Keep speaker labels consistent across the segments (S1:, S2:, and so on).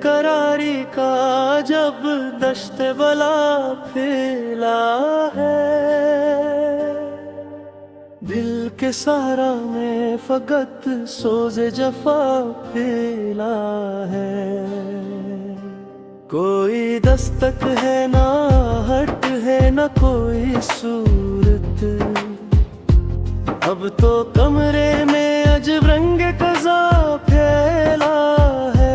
S1: बेकरारी का जब दश्ते बला फैला है, दिल के सहारा में फकत सोज़े जफा फैला है। कोई दस्तक है ना हट है ना कोई सूरत, अब तो कमरे में अजब रंग कज़ा फैला है।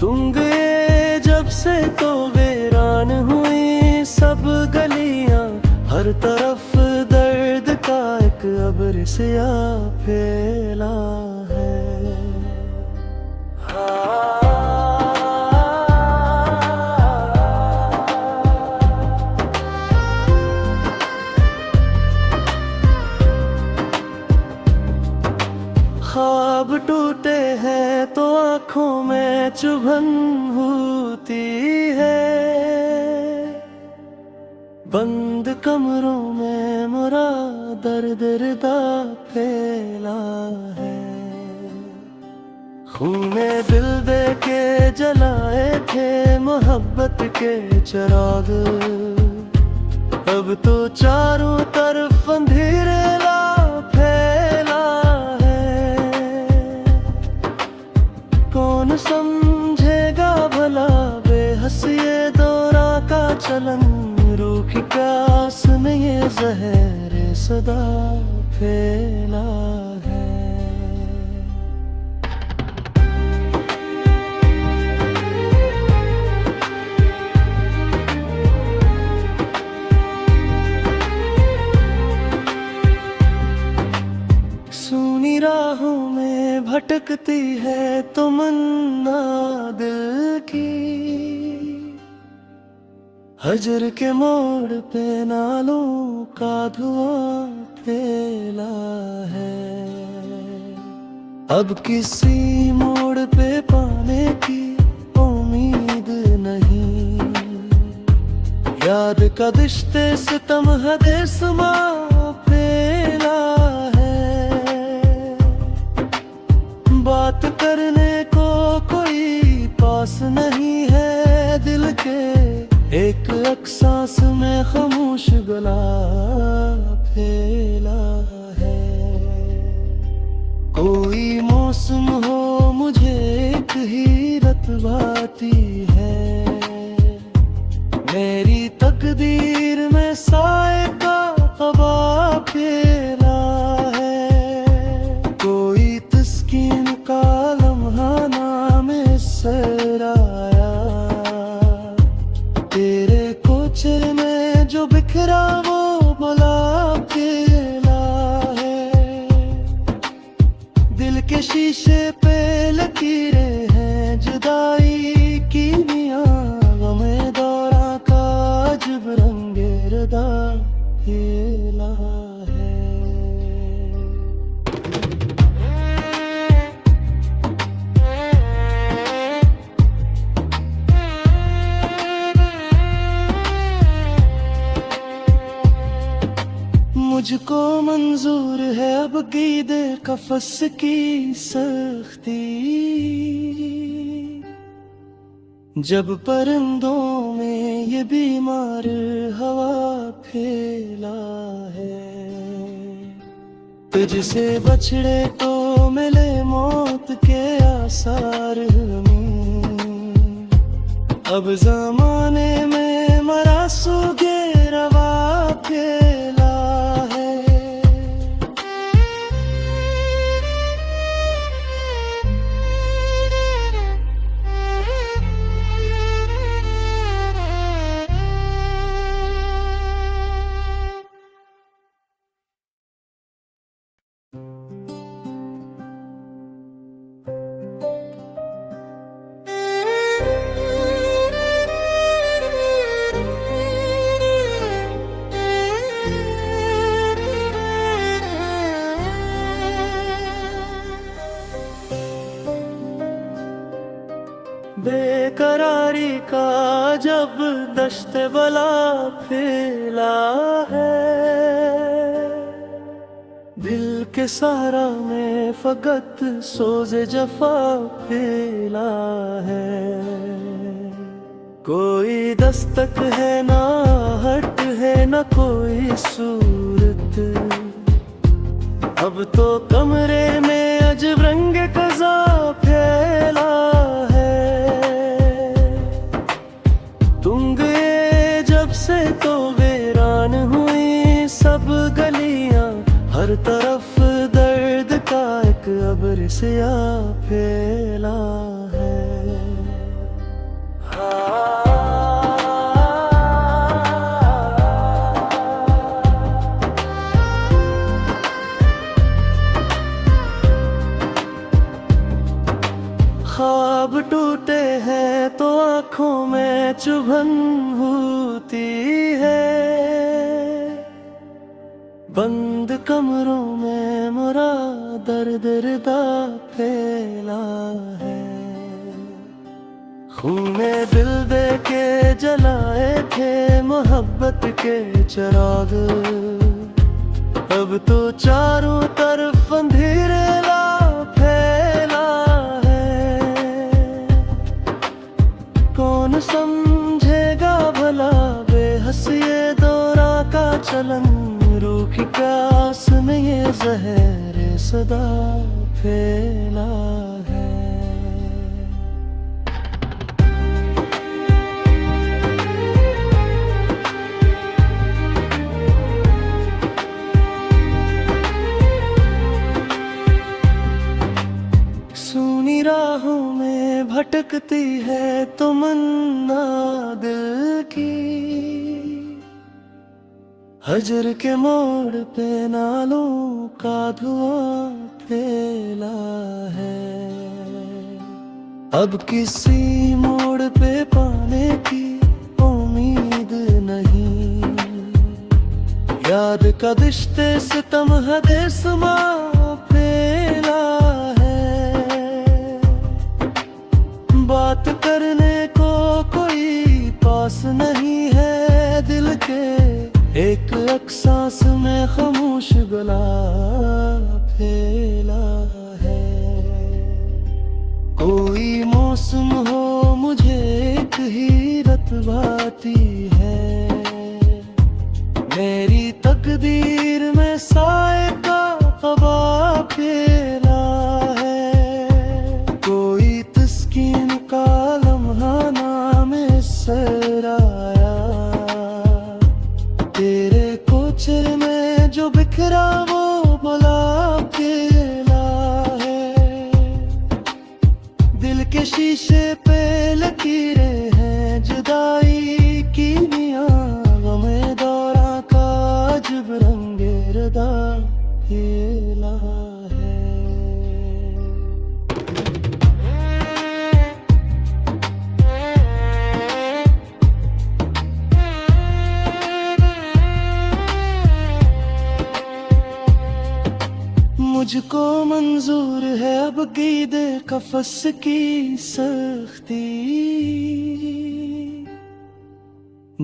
S1: तुम गए जब से तो वीरान हुई सब गलियां, हर तरफ दर्द का एक अब्र सिया फैला है। ख्वाब टूटे हैं तो आँखों में चुभन होती है, बंद कमरों में मुरा दर्द रिदा फैला है। खूने दिल दे के जलाए थे मोहब्बत के चिराग, अब तो चारों तरफ अंधेरे ला फैला है। कौन समझेगा भला बेहस ये दौरा का चलन, रूह की प्यास में ये जहर सदा फैला है। सुनी राहों में भटकती है तमन्ना दिल की, हजर के मोड़ पे नालों का धुआं फैला है। अब किसी मोड़ पे पाने की उम्मीद नहीं, याद का दिश्ते सितम हदे समा फैला है। बात करने को कोई पास नहीं है, दिल के एक अक्सास में खामोश गला फैला है। कोई मौसम हो मुझे एक हीरत भाती है, मेरी तकदीर में साए का क़बा फैला है। कोई तस्कीन का लम्हा नाम सराया, तेरे कोचे में जो बिखरा वो बुला फैला है। दिल के शीशे पे लकीरें हैं जुदाई की मियां, गमे दौरा का अजब रंगे रदा फैला है। मुझको मंजूर है अब कीदे कफस की सख्ती, जब परिंदों में ये बीमार हवा फैला है। तुझसे बछड़े तो मिले मौत के आसार हमें, अब जमाने में मरा सूगे रवा फैला है। बेकरारी का जब दश्ते बला फैला है, दिल के सहारा में फकत सोज़े जफा फैला है। कोई दस्तक है ना हट है ना कोई सूरत, अब तो कमरे में अजब रंग कज़ा फैला है। तुम गए जब से तो वीरान हुई सब गलियां, हर तरफ दर्द का एक अब्र सिया फैला है। ख्वाब टूटे हैं तो आँखों में चुभन होती है, बंद कमरों में मुरा दर्द रिदा फैला है। खूने दिल दे के जलाए थे मोहब्बत के चिराग, अब तो चारों तरफ अंधेरा फैला है। कौन समझेगा भला बेहस ये दौरा का चलन, रूह की प्यास में ये ज़हर सदा फैला है। सूनी राहों में भटकती है तमन्ना दिल की, हजर के मोड़ पे नालों का धुआं फैला है। अब किसी मोड़ पे पाने की उम्मीद नहीं, याद का दिश्ते सितम हदे समा फैला है। बात करने को कोई पास नहीं है दिल के, एक एक सांस में खामोश गला फैला है। कोई मौसम हो मुझे एक ही रतबाती है, मेरी तकदीर में साए का क़बा फैला है। कोई तस्कीन का लम्हा नाम सराया, तेरे कोचे में जो बिखरा वो बुला फैला है। दिल के शीशे पे लकीरें हैं जुदाई की मियां, गमे दौरा का अजब रंगे रदा फैला है। मुझको मंजूर है अब क़ीदे कफ़स की सख्ती,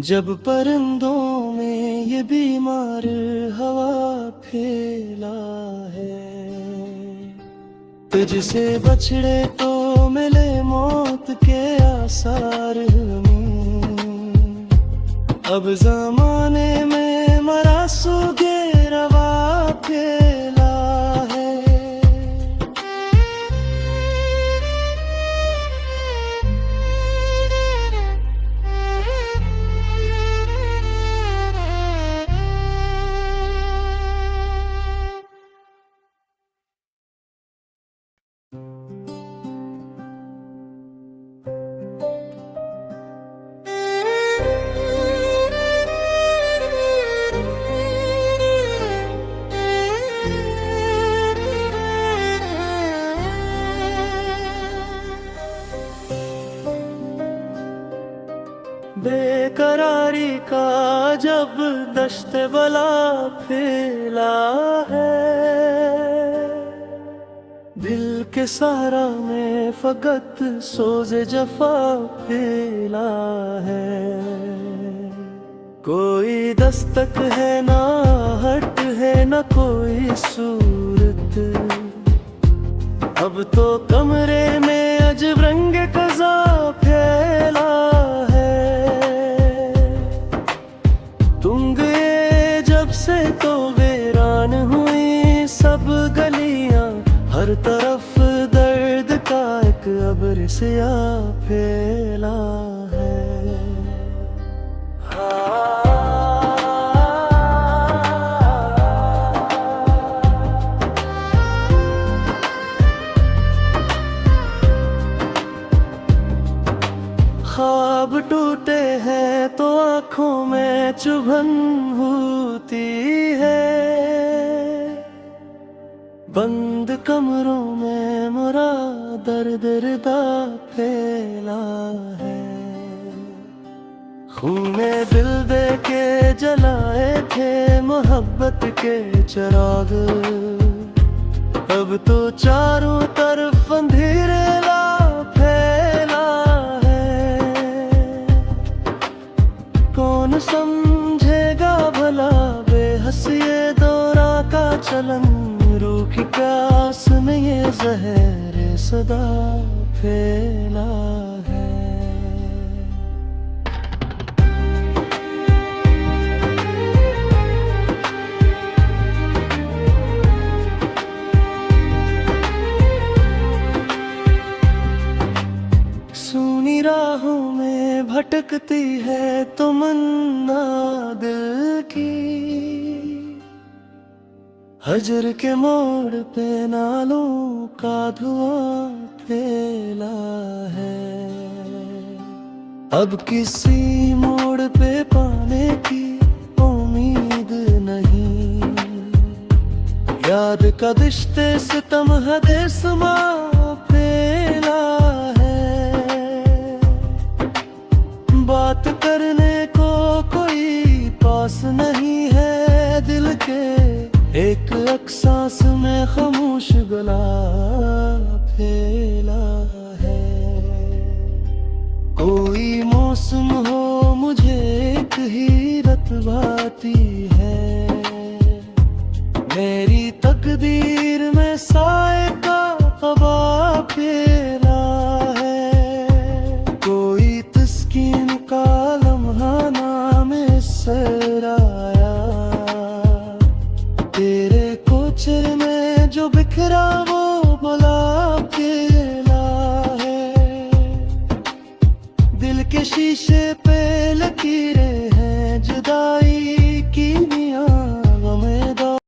S1: जब परिंदों में ये बीमार हवा फैला है। तुझसे बछड़े तो मिले मौत के आसार हमें, अब ज़माने में मरा सूगे रवा फैला है। बेकरारी का जब दश्ते बला फैला है, दिल के सहारा में फकत सोज़े जफा फैला है। कोई दस्तक है ना हट है ना कोई सूरत, अब तो कमरे में अजब रंग कज़ा फैला है। तुम गए जब से तो वीरान हुई सब गलियां, हर तरफ दर्द का एक अब्र सिया फैला है। ख्वाब टूटे हैं तो आँखों में चुभन होती है, बंद कमरों में मुरा दर्द रिदा फैला है। खूने दिल दे के जलाए थे मोहब्बत के चिराग, अब तो चारों तरफ अंधेरा फैला है। कौन समझेगा भला बेहस ये दौरा का चलन, रूखी प्यास में ये जहर सदा फैला है। सूनी राहों में भटकती है तमन्ना दिल की, हजर के मोड़ पे नालों का धुआं फैला है। अब किसी मोड़ पे पाने की उम्मीद नहीं, याद का दिश्ते सितम हदे समा फैला है। बात करने को कोई पास नहीं है दिल के, एक अक्सास में खामोश गला फैला है। कोई मौसम हो मुझे एक हीरत भाती है, मेरी तकदीर में साए का क़बा फैला है। कोई तस्कीन का लम्हा नाम सराया, तेरे कोचर में जो बिखरा वो बुला फैला है। दिल के शीशे पे लकीरें